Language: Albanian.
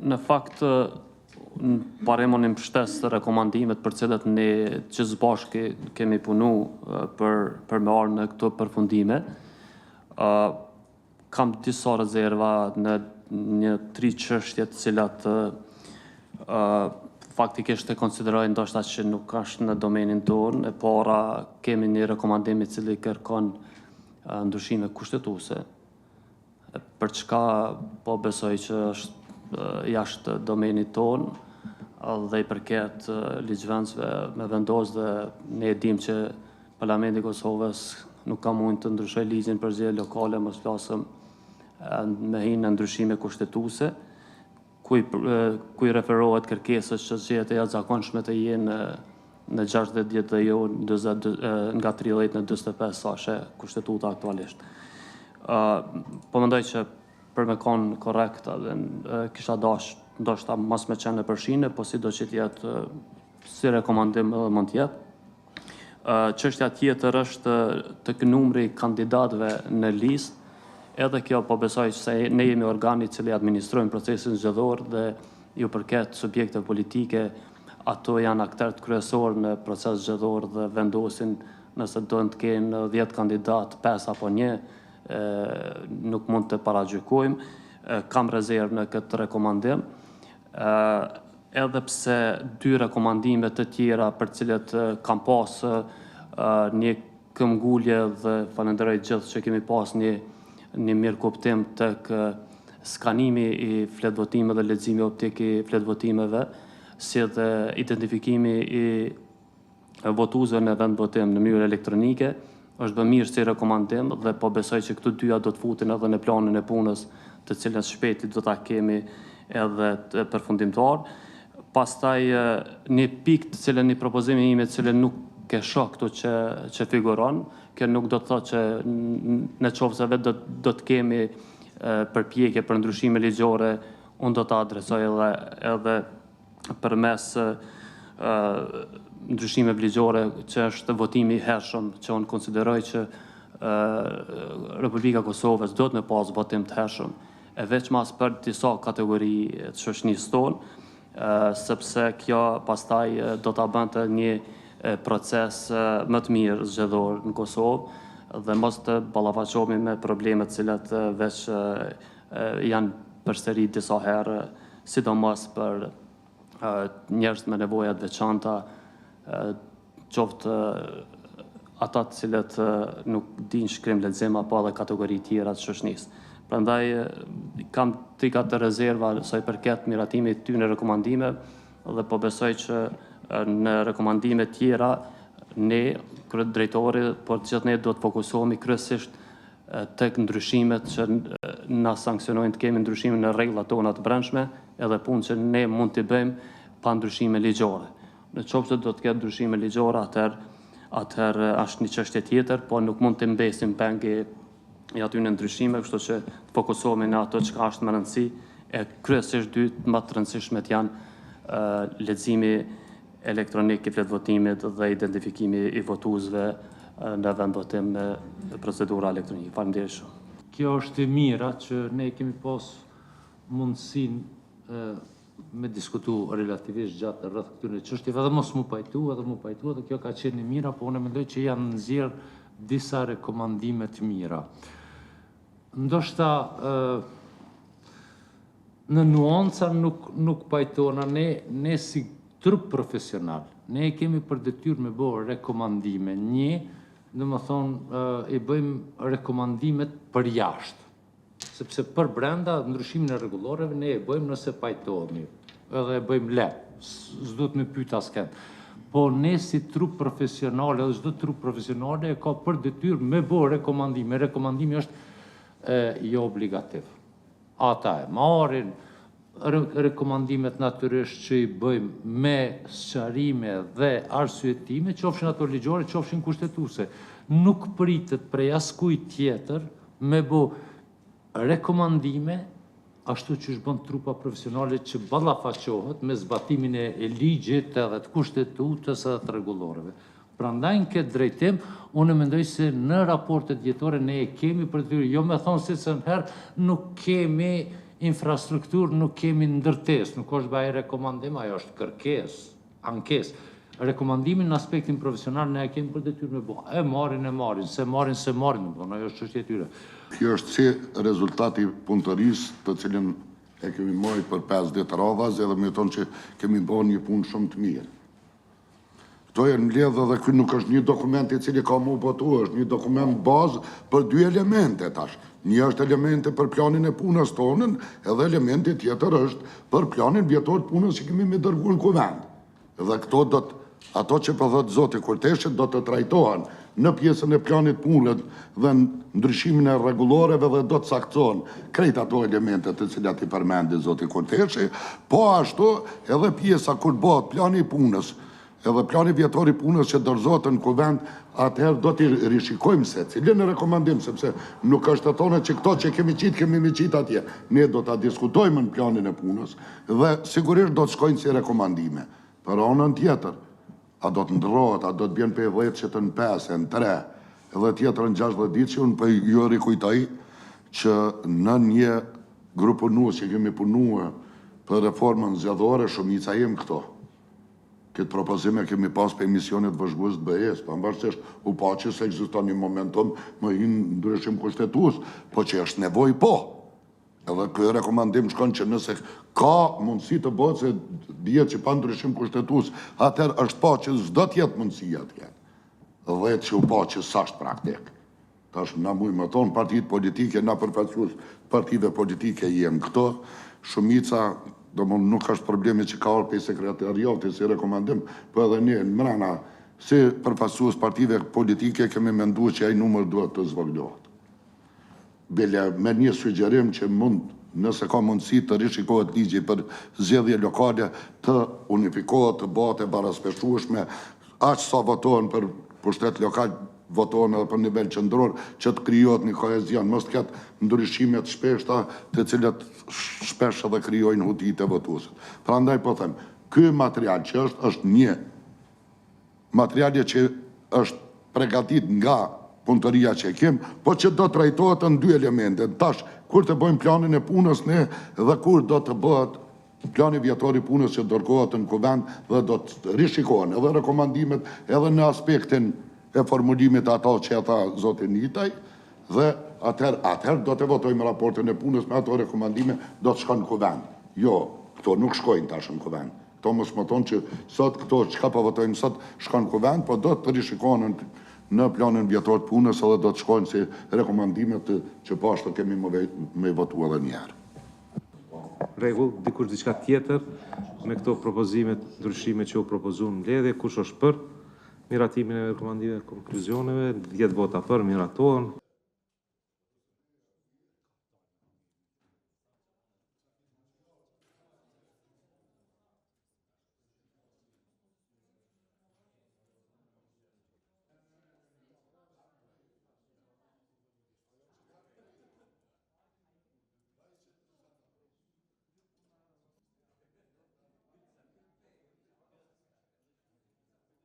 në fakt, paremon mbështes rekomandimet për cilët ne gjithë bashkë kemi punu për me arë në këto përfundime. Kam disa rezerva në një 3 çështje të cilat faktikisht e konsideroj ndoshta që nuk është në domenin tonë. E para, kemi një rekomandim i cili kërkon ndryshime kushtetuese. Për çka po besoj që është jashtë domenit tonë dhe i përket ligjvendësve me vendos dhe ne e dim që Parlamenti i Kosovës nuk ka mund të ndryshoj ligjin për zgjedhje lokale, mos flasëm me hinë në ndryshime kushtetuese, ku i referohet kërkesës që zgjedhjet e jashtëzakonshme të jenë në 60 ditë dhe jo nga 30 në 45 sa që kushtetuta aktualisht. Po mendoj që për me konë korrekt dhe kisha dash ndoshta mas me qenë në përshine, po si do që t'jetë si rekomandim edhe mund t'jetë. Çështja tjetër është të numri kandidatëve në listë. Edhe kjo po besoj se ne jemi organi cili administrojnë procesin zgjedhor dhe ju përket subjekte politike, ato janë aktorët kryesor në proces zgjedhor dhe vendosin nëse do të kenë 10 kandidat, 5 apo 1, nuk mund të paragjykojmë. Kam rezervë në këtë rekomandim. Edhe pse 2 rekomandime të tjera për cilët kam pas një këmbgulje dhe falenderoj gjithë që kemi pas një mirë kuptim tek skanimi i fletvotimeve dhe leximi optik i fletvotimeve, si dhe identifikimi i votuesve në vendvotim në mënyrë elektronike, është bë mirë si rekomandim dhe po besoj që këto dyja do të futen edhe në planin e punës, të cilën shpejti do ta kemi edhe të përfundimtar. Pastaj një pikë të cilën një propozimi ime të cilën nuk ke shoh këtu që figuron, kjo nuk do të thotë që në qoftë se vetë do të kemi përpjekje për ndryshime ligjore, unë do të adresoj edhe përmes ndryshime ligjore që është votimi i hershëm, që unë konsideroj që Republika Kosovës do të me pas votim të hershëm, e veçmas për disa kategori të shoqënisë tonë, sepse kjo pastaj do ta bënte një proces më të mirë zgjedhor në Kosovë dhe mos të ballafaqohemi me problemet cilat veç janë përsëri disa herë, sidomos për njerëz me nevoja të veçanta, qoftë ata të cilët nuk dinë shkrim lexim apo edhe kategori tjera të shoqënisë. Prandaj kam 3-4 rezerva sa i përket miratimit ty në rekomandime dhe po besoj që në rekomandime tjera ne, drejtori, por gjithë ne do të fokusohemi kryesisht tek ndryshimet që na sankcionojnë të kemi ndryshime në rregullat tona të brendshme, edhe punë që ne mund t'i bëjmë pa ndryshime ligjore. Në qoftë se do të ketë ndryshime ligjore, atëherë është një çështje tjetër, po nuk mund të mbesim pengi i aty në ndryshime, kështu që të fokusohemi në ato çka është më rëndësi, e kryesisht dy më të rëndësishmet janë leximi elektronik i fletvotimit dhe identifikimi i votuesve në vendvotim me procedura elektronike. Faleminderit shumë. Kjo është e mira që ne kemi pas mundësinë me diskutu relativisht gjatë rreth këtyre çështjeve, edhe mos mu pajtu, dhe kjo ka qenë e mira, po unë mendoj që janë nxjerr disa rekomandime të mira. Ndoshta në nuanca nuk pajtona, ne si trup profesional, ne kemi për detyrë me bërë rekomandime. Dhe më thonë, i bëjmë rekomandimet për jashtë. Sepse për brenda, ndryshimin e rregulloreve, ne e bëjmë nëse pajtohemi. Edhe e bëjmë lehtë, s'do të me pyet asken. Po ne si trup profesionale, edhe çdo trup profesionale e ka për detyrë me bërë rekomandime. Rekomandimi është jo obligativ. Ata e marrin, rekomandimet natyrisht që i bëjmë me sqarime dhe arsyetime, qofshin ato ligjore, qofshin kushtetuese. Nuk pritet prej askujt tjetër me bë rekomandime ashtu që është bën trupa profesionale që ballafaqohet me zbatimin e ligjit edhe të kushtetutës edhe të rregulloreve. Prandaj në këtë drejtim, unë mendoj se në raportet dietore ne e kemi për detyrë, jo me thonë se herë nuk kemi infrastrukturë nuk kemi ndërtesë, nuk është baj rekomandim, ajo është kërkesë, ankesë. Rekomandimin në aspektin profesional ne e kemi për detyrë me bo. E marrin, se marrin, ajo është çështje e tyre. Kjo është si rezultati punëtërisë të cilin e kemi marrë për 5 ditë radhas edhe me tonë që kemi bërë një punë shumë të mirë. Këto e në mbledhë dhe kjo nuk është një dokument i cili ka mu botu, është një dokument bazë për 2 elemente tash. Një është elemente për planin e punës tonën, edhe elementi tjetër është për planin vjetor të punës që kemi me dërgu në kuvend. Dhe këto ato që përthët Zoti Kurteshit do të trajtohen në pjesën e planit punët dhe në ndryshimin e reguloreve dhe do të saktohen krejt ato elementet të cilat i përmendi Zoti Kurteshi, po ashtu edhe pjesa kur bëhet plani punës, edhe plani vjetori punës që dorëzohet në kuvend, atëherë do t'i rishikojmë se cilin e rekomandim, sepse nuk është të tonë që këto që kemi me qitë atje. Ne do t'a diskutojmë në planin e punës dhe sigurisht do të shkojnë si rekomandime. Për anën tjetër, a do të ndrohet, a do të bjen për 10 që të në 5, në 3, edhe tjetër në 60 ditë që unë për ju rikujtaj që në një grupë punues që kemi punuar për reformën zgjedhore, shumica jem këto. Këtë propozime kemi pas për emisionit vëzhgues të BE-s, pa mbarësisht u pa që se ekziston një momentum më hinë ndryshim kushtetues, po që është nevoj po. Edhe kjo rekomandim shkon që nëse ka mundësi të bëhet se djetë që pa ndryshim kushtetues, atër është pa që s'do t'jetë mundësia t'jetë. Dhe që u pa që s'ashtë praktik. Tash na mujë më tonë partitë politike, na përfaqësues partive politike jem këto, shumica do më nuk është problemi që ka orë për sekretariati si rekomandim, për edhe një në mrena, si përfaqësues partive politike kemi mendu që ai numër duhet të zvoglohet. Bile me një sugjerim që mund, nëse ka mundësi të rishikohet ligji për zgjedhje lokale, të unifikohet, të bëhet e baraspeshueshme, aq sa votohen për pushtet lokal, votohen edhe për nivel qendror, që të krijohet një kohezion, mos të ketë ndryshimet shpeshta, të cilat shpesh edhe krijojnë hutit e votuesit. Prandaj po them, ky material që është një materiale që është përgatit nga punëtëria që e kemë, po që do të trajtohet në 2 elemente. Tash, kur të bëjmë planin e punës ne dhe kur do të bëhet plani vjetori punës që dërgohet në kuvend dhe do të rishikohen edhe rekomandimet edhe në aspektin e formulimit ato që e tha Zoti Nitaj dhe atëherë do të votojmë raportin e punës me ato rekomandime do të shkon në kuvend. Jo, këto nuk shkojnë tash në kuvend. Këto mos më tonë që sot këto që ka po votojmë sot shkon në kuvend, po do të rishikohen në planin vjetor të punës edhe do të shkojnë si rekomandimet që pashtë kemi me votu edhe njerë. Regull, dikur diçka tjetër, me këto propozimet, ndryshime që u propozu në mbledhje, kush është për miratimin e rekomandimeve, konkluzioneve, 10 vota për, miratohen.